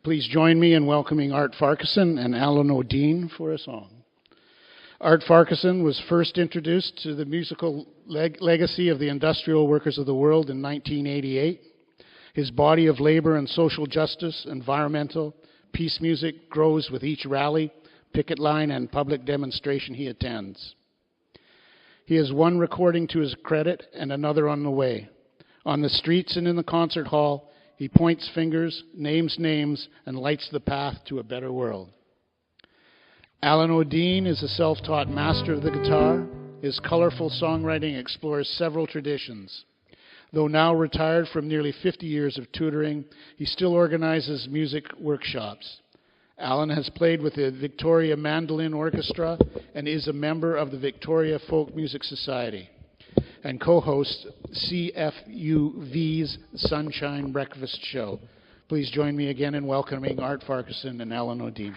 Please join me in welcoming Art Farquharson and Alan O'Dean for a song. Art Farquharson was first introduced to the musical legacy of the industrial workers of the world in 1988. His body of labor and social justice, environmental, peace music grows with each rally, picket line, and public demonstration he attends. He has one recording to his credit and another on the way. On the streets and in the concert hall, he points fingers, names names, and lights the path to a better world. Alan O'Dean is a self-taught master of the guitar. His colorful songwriting explores several traditions. Though now retired from nearly 50 years of tutoring, he still organizes music workshops. Alan has played with the Victoria Mandolin Orchestra and is a member of the Victoria Folk Music Society and co-hosts CFUV's Sunshine Breakfast Show. Please join me again in welcoming Art Farquharson and Alan O'Dean.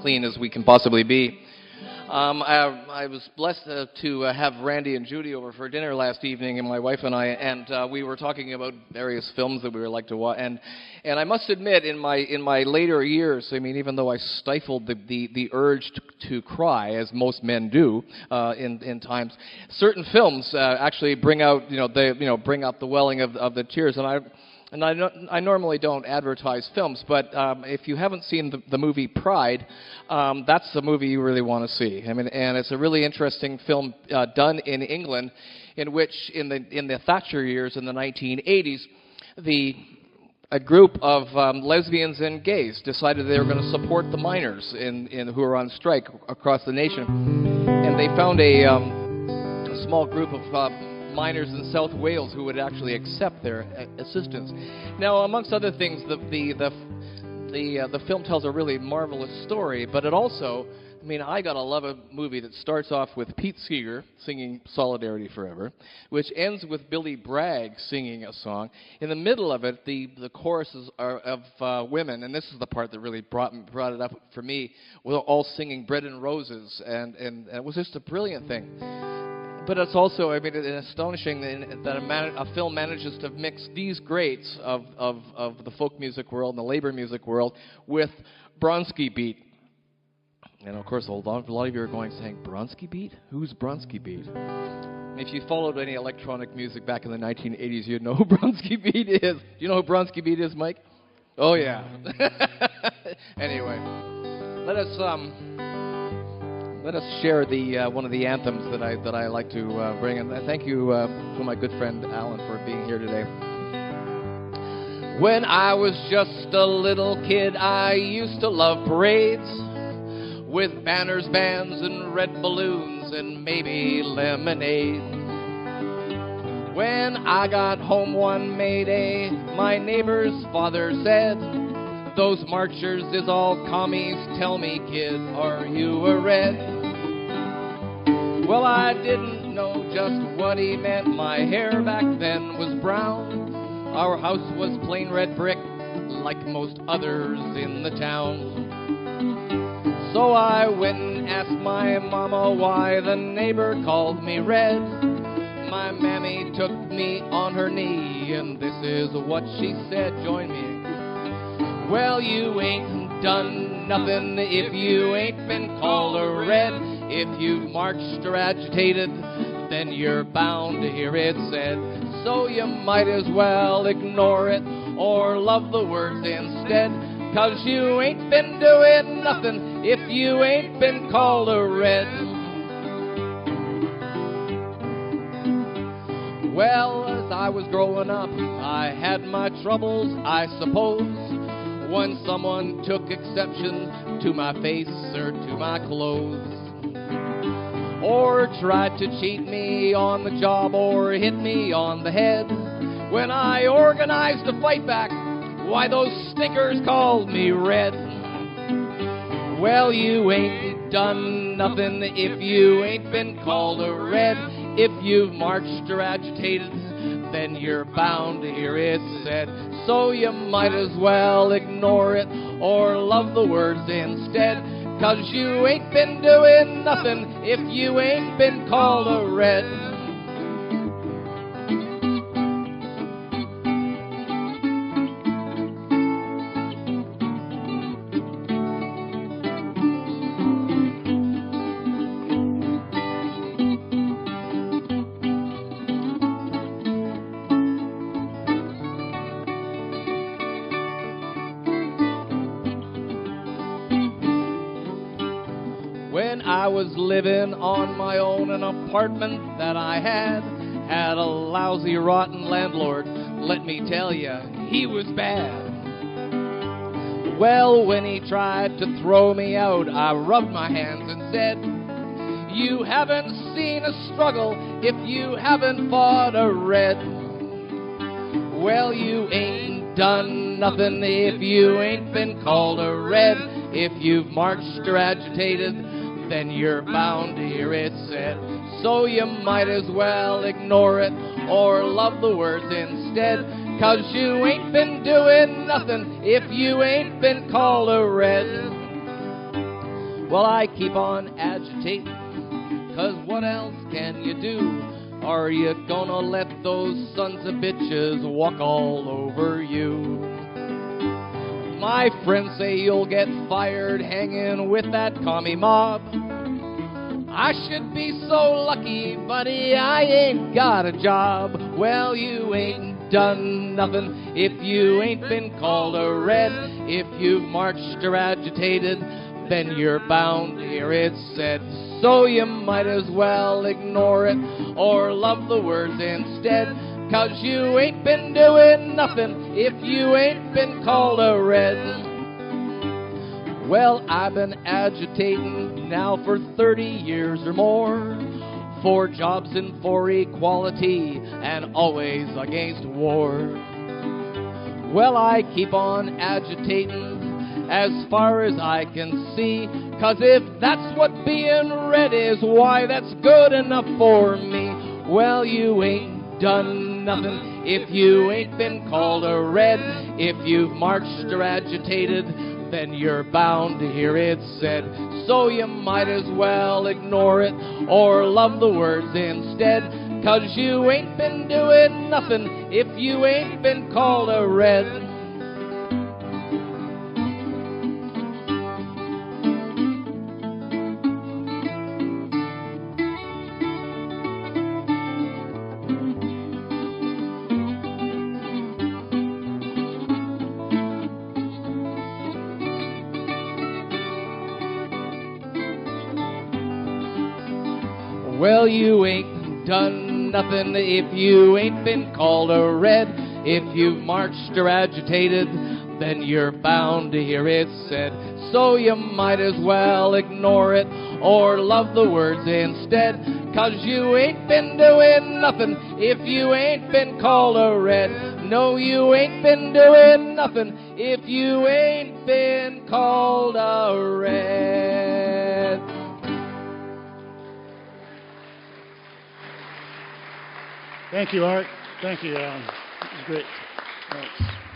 Clean as we can possibly be. I was blessed to have Randy and Judy over for dinner last evening, and my wife and I, and we were talking about various films that we would like to watch. And I must admit, in my later years, I mean, even though I stifled the urge to cry, as most men do in times, certain films actually bring out bring out the welling of the tears. And I normally don't advertise films, but if you haven't seen the movie Pride, that's the movie you really want to see. I mean, and it's a really interesting film done in England, in which in the Thatcher years in the 1980s, a group of lesbians and gays decided they were going to support the miners who were on strike across the nation, and they found a small group of miners in South Wales who would actually accept their assistance. Now, amongst other things, the film tells a really marvelous story, but it also, I mean, I gotta love a movie that starts off with Pete Seeger singing Solidarity Forever, which ends with Billy Bragg singing a song. In the middle of it, the choruses are of women, and this is the part that really brought it up for me, were all singing Bread and Roses, and it was just a brilliant thing. But it's also, I mean, it's astonishing that a film manages to mix these greats of the folk music world and the labor music world with Bronski Beat. And of course, a lot of you are saying, Bronski Beat? Who's Bronski Beat? And if you followed any electronic music back in the 1980s, you'd know who Bronski Beat is. Do you know who Bronski Beat is, Mike? Oh, yeah. Anyway, let us share one of the anthems that I like to bring, and thank you to my good friend Alan for being here today. When I was just a little kid, I used to love parades with banners, bands, and red balloons, and maybe lemonade. When I got home one May Day, my neighbor's father said, "Those marchers is all commies, tell me, kid, are you a red?" Well, I didn't know just what he meant. My hair back then was brown. Our house was plain red brick, like most others in the town. So I went and asked my mama why the neighbor called me red. My mammy took me on her knee, and this is what she said, join me. "Well, you ain't done nothing if you ain't been called a red. If you've marched or agitated, then you're bound to hear it said. So you might as well ignore it or love the words instead, 'cause you ain't been doing nothing if you ain't been called a red." Well, as I was growing up, I had my troubles, I suppose, when someone took exception to my face or to my clothes, or tried to cheat me on the job or hit me on the head. When I organized to fight back, why, those stinkers called me red. Well, you ain't done nothing if you ain't been called a red. If you've marched or agitated, then you're bound to hear it said. So you might as well ignore it or love the words instead, 'cause you ain't been doing nothing if you ain't been called a red. When I was living on my own, an apartment that I had a lousy, rotten landlord. Let me tell you, he was bad. Well, when he tried to throw me out, I rubbed my hands and said, you haven't seen a struggle if you haven't fought a red. Well, you ain't done nothing if you ain't been called a red. If you've marched or agitated, then you're bound to hear it said. So you might as well ignore it or love the words instead, 'cause you ain't been doing nothing if you ain't been called a red. Well, I keep on agitating, 'cause what else can you do? Are you gonna let those sons of bitches walk all over you? My friends say you'll get fired hanging with that commie mob. I should be so lucky, buddy, I ain't got a job. Well, you ain't done nothing if you ain't been called a red. If you've marched or agitated, then you're bound to hear it said. So you might as well ignore it or love the words instead, 'cause you ain't been doing nothing if you ain't been called a red. Well, I've been agitating now for 30 years or more, for jobs and for equality and always against war. Well, I keep on agitating as far as I can see, 'cause if that's what being red is, why, that's good enough for me. Well, you ain't done nothing if you ain't been called a red. If you've marched or agitated, then you're bound to hear it said. So you might as well ignore it or love the words instead, 'cause you ain't been doing nothing if you ain't been called a red. Well, you ain't done nothing if you ain't been called a red. If you've marched or agitated, then you're bound to hear it said. So you might as well ignore it or love the words instead, 'cause you ain't been doing nothing if you ain't been called a red. No, you ain't been doing nothing if you ain't been called a red. Thank you, Art. Thank you, Alan. It was great. Thanks.